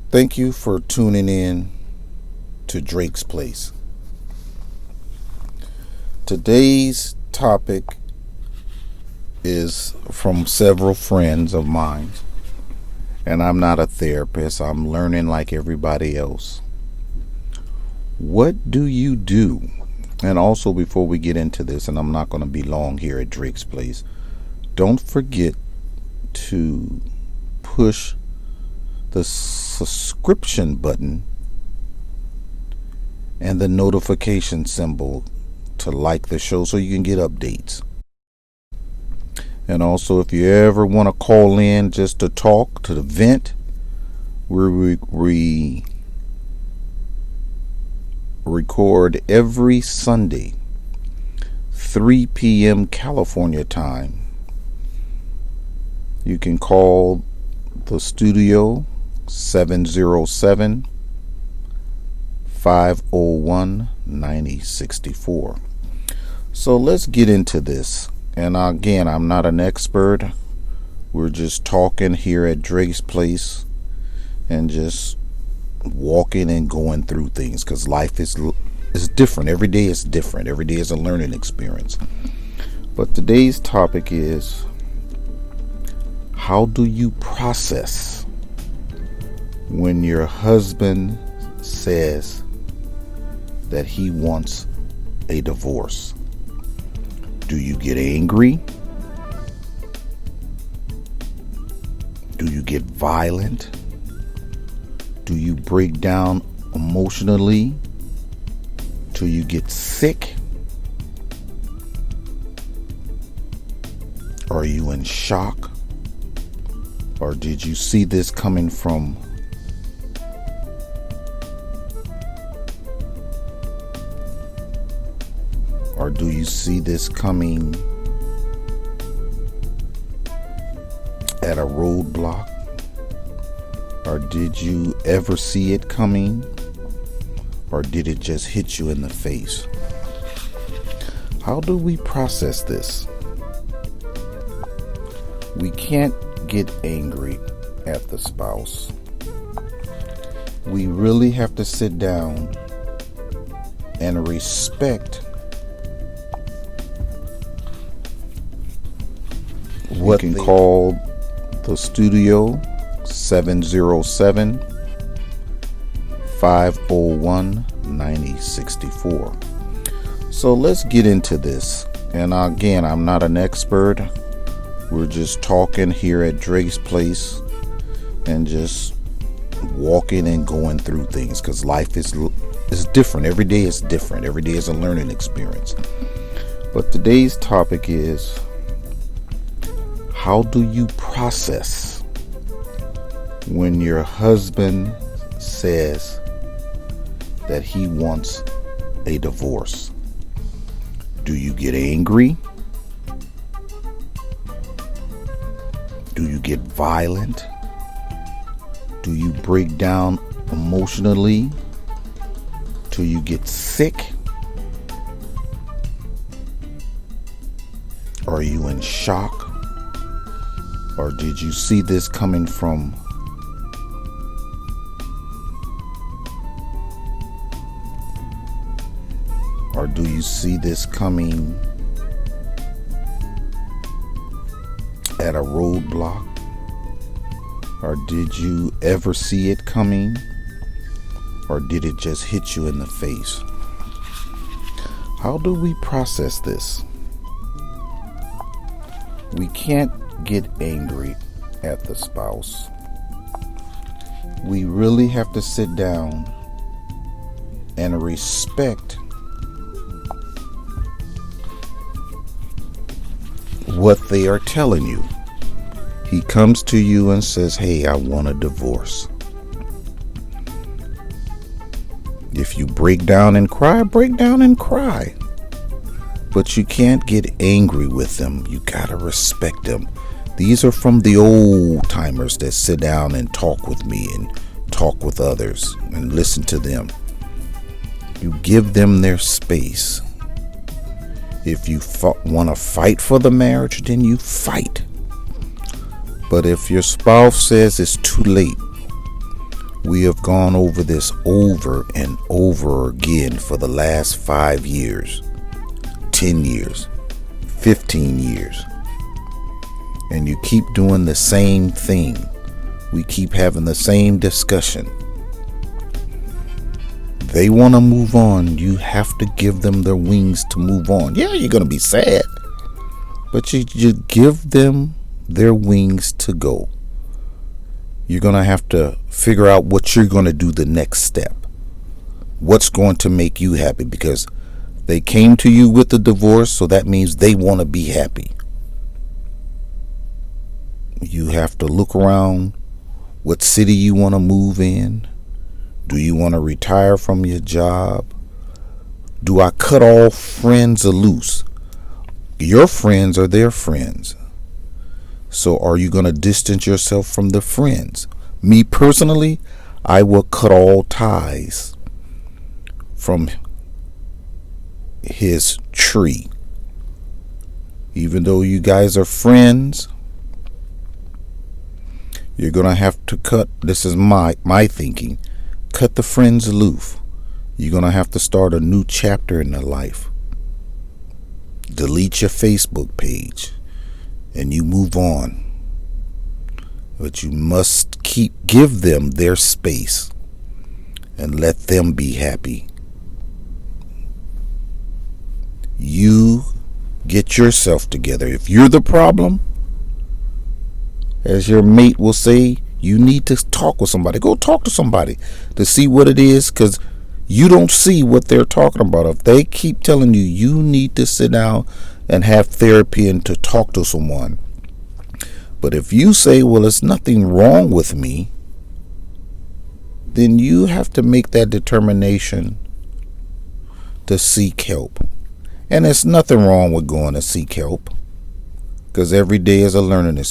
Thank you for tuning in to Drake's Place. Today's topic is from several friends of mine, and I'm not a therapist. I'm learning like everybody else. What do you do? And also, before we get into this, and I'm not going to be long here at Drake's Place, don't forget to push the subscription button and the notification symbol to like the show so you can get updates. And also, if you ever want to call in just to talk, to the vent, we record every Sunday, 3 p.m. California time. You can call the studio 707-501-9064. So let's get into this. And again, I'm not an expert. We're just talking here at Drake's Place and just walking and going through things, because life is different. Every day is different. Every day is a learning experience. But today's topic is, how do you process when your husband says that he wants a divorce? Do you get angry? Do you get violent? Do you break down emotionally? Do you get sick? Are you in shock? Or did you see this coming from Or do you see this coming at a roadblock? Or did you ever see it coming? Or did it just hit you in the face? How do we process this? We can't get angry at the spouse. We really have to sit down and respect what you can call the studio 707-501-9064. So let's get into this. And again, I'm not an expert. We're just talking here at Drake's Place and just walking and going through things, because life is different. Every day is different. Every day is a learning experience. But today's topic is, how do you process when your husband says that he wants a divorce? Do you get angry? Do you get violent? Do you break down emotionally? Do you get sick? Are you in shock? Or did you see this coming from Or do you see this coming at a roadblock? Or did you ever see it coming? Or did it just hit you in the face? How do we process this? We can't get angry at the spouse. We really have to sit down and respect what they are telling you. He comes to you and says, hey, I want a divorce. If you break down and cry, break down and cry. But you can't get angry with them. You gotta respect them. These are from the old timers that sit down and talk with me and talk with others and listen to them. You give them their space. If you want to fight for the marriage, then you fight. But if your spouse says it's too late, We have gone over this over and over again for the last 5 years, 10 years, 15 years. And you keep doing the same thing. We keep having the same discussion. They want to move on. You have to give them their wings to move on. Yeah, you're going to be sad, but you give them their wings to go. You're going to have to figure out what you're going to do the next step. What's going to make you happy, because they came to you with the divorce, so that means they want to be happy. You have to look around what city you want to move in. Do you want to retire from your job? Do I cut all friends loose? Your friends are their friends. So are you going to distance yourself from the friends? Me personally, I will cut all ties from his tree. Even though you guys are friends, you're going to have to cut. This is my thinking. Cut the friends loose. You're going to have to start a new chapter in their life. Delete your Facebook page and you move on. But you must give them their space and let them be happy. You get yourself together. If you're the problem, as your mate will say, you need to talk with somebody. Go talk to somebody to see what it is, because you don't see what they're talking about. If they keep telling you you need to sit down and have therapy and to talk to someone. But if you say, well, there's nothing wrong with me, then you have to make that determination to seek help. And there's nothing wrong with going to seek help, because every day is a learning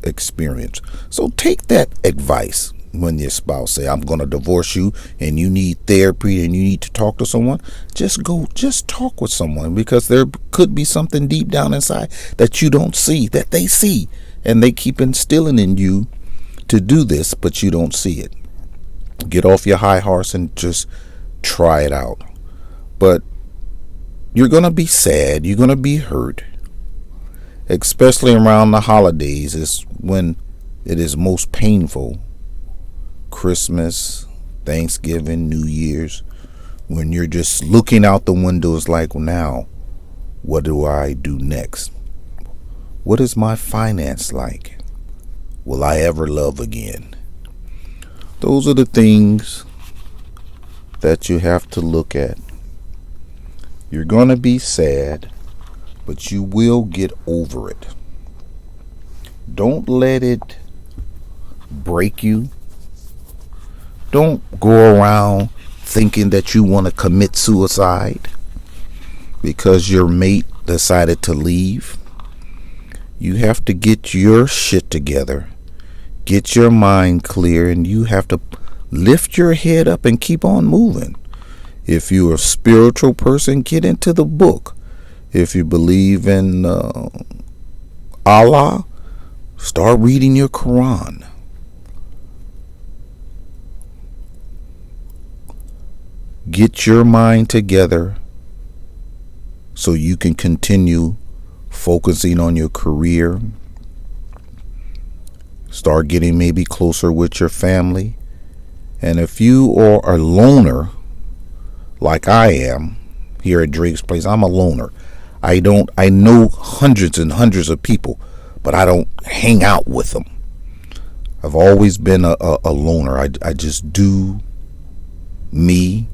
experience. So take that advice when your spouse say, I'm going to divorce you and you need therapy and you need to talk to someone. Just talk with someone, because there could be something deep down inside that you don't see, that they see. And they keep instilling in you to do this, but you don't see it. Get off your high horse and just try it out. But you're going to be sad. You're going to be hurt. Especially around the holidays is when it is most painful. Christmas, Thanksgiving, New Year's, when you're just looking out the window, it's like, now, what do I do next? What is my finance like? Will I ever love again? Those are the things that you have to look at. You're going to be sad, but you will get over it. Don't let it break you. Don't go around thinking that you want to commit suicide because your mate decided to leave. You have to get your shit together, get your mind clear, and you have to lift your head up and keep on moving. If you're a spiritual person, get into the book. If you believe in Allah, start reading your Quran. Get your mind together so you can continue focusing on your career. Start getting maybe closer with your family. And if you are a loner, like I am here at Drake's Place, I'm a loner. I know hundreds and hundreds of people, but I don't hang out with them. I've always been a loner. I just do me,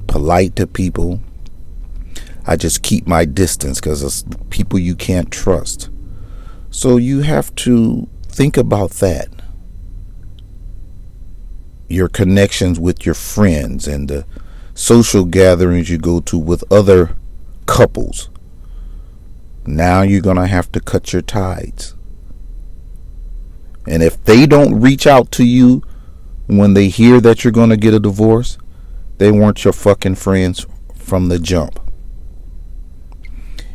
polite to people. I just keep my distance because it's people you can't trust. So you have to think about that. Your connections with your friends and the social gatherings you go to with other couples. Now you're going to have to cut your ties. And if they don't reach out to you when they hear that you're going to get a divorce, they weren't your fucking friends from the jump.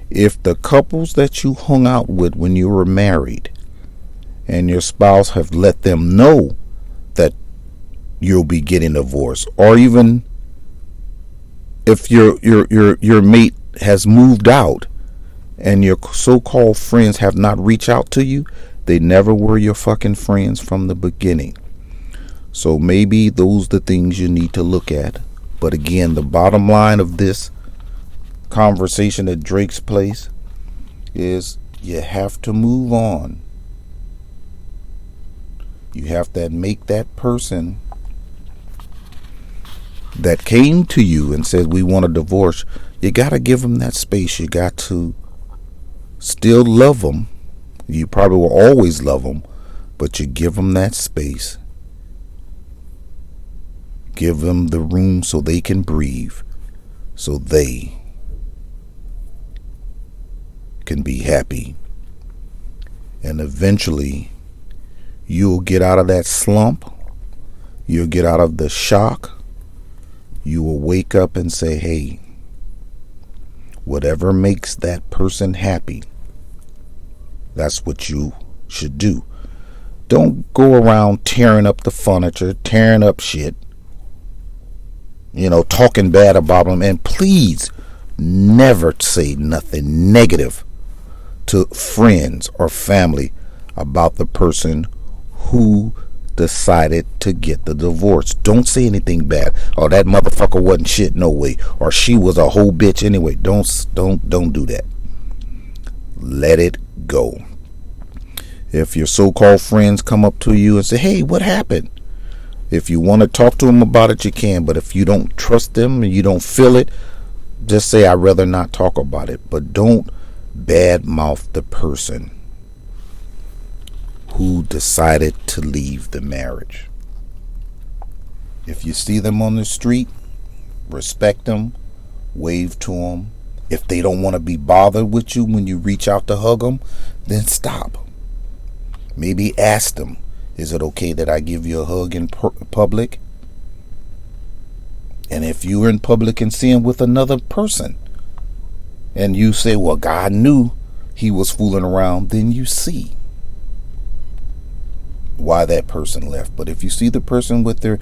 If the couples that you hung out with when you were married and your spouse have let them know that you'll be getting divorced. Or even if your mate has moved out and your so-called friends have not reached out to you, they never were your fucking friends from the beginning. So maybe those are the things you need to look at. But again, the bottom line of this conversation at Drake's place is you have to move on. You have to make that person that came to you and said, we want a divorce, you got to give them that space. You got to still love them. You probably will always love them, but you give them that space. Give them the room so they can breathe, so they can be happy. And eventually, you'll get out of that slump. You'll get out of the shock. You will wake up and say, hey, whatever makes that person happy, that's what you should do. Don't go around tearing up the furniture, tearing up shit, talking bad about them. And please never say nothing negative to friends or family about the person who decided to get the divorce. Don't say anything bad. Oh, that motherfucker wasn't shit no way, or she was a whole bitch anyway. Don't do that. Let it go. If your so-called friends come up to you and say, hey, what happened? If you want to talk to them about it, you can. But if you don't trust them and you don't feel it, just say, I'd rather not talk about it. But don't badmouth the person who decided to leave the marriage. If you see them on the street, respect them, wave to them. If they don't want to be bothered with you when you reach out to hug them, then stop. Maybe ask them, is it okay that I give you a hug in public? And if you're in public and see him with another person, and you say, well, God knew he was fooling around, then you see why that person left. But if you see the person with their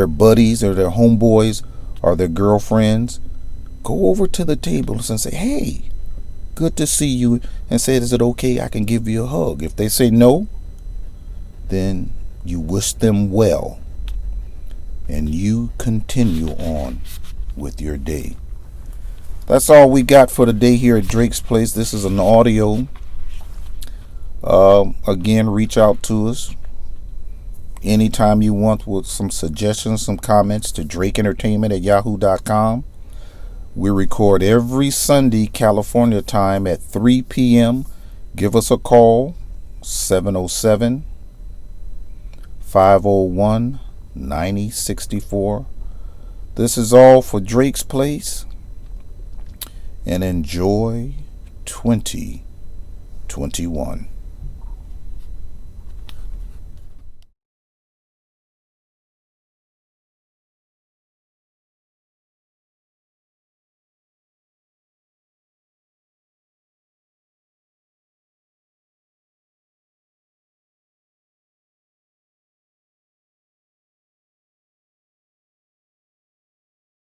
buddies or their homeboys or their girlfriends, go over to the table and say, hey, good to see you, and say, is it okay I can give you a hug? If they say no, then you wish them well and you continue on with your day. That's all we got for today here at Drake's Place. This is an audio. Again, reach out to us anytime you want with some suggestions, some comments to DrakeEntertainment at yahoo.com. We record every Sunday, California time at 3 p.m. Give us a call, 707-501-9064. This is all for Drake's Place, and enjoy 2021.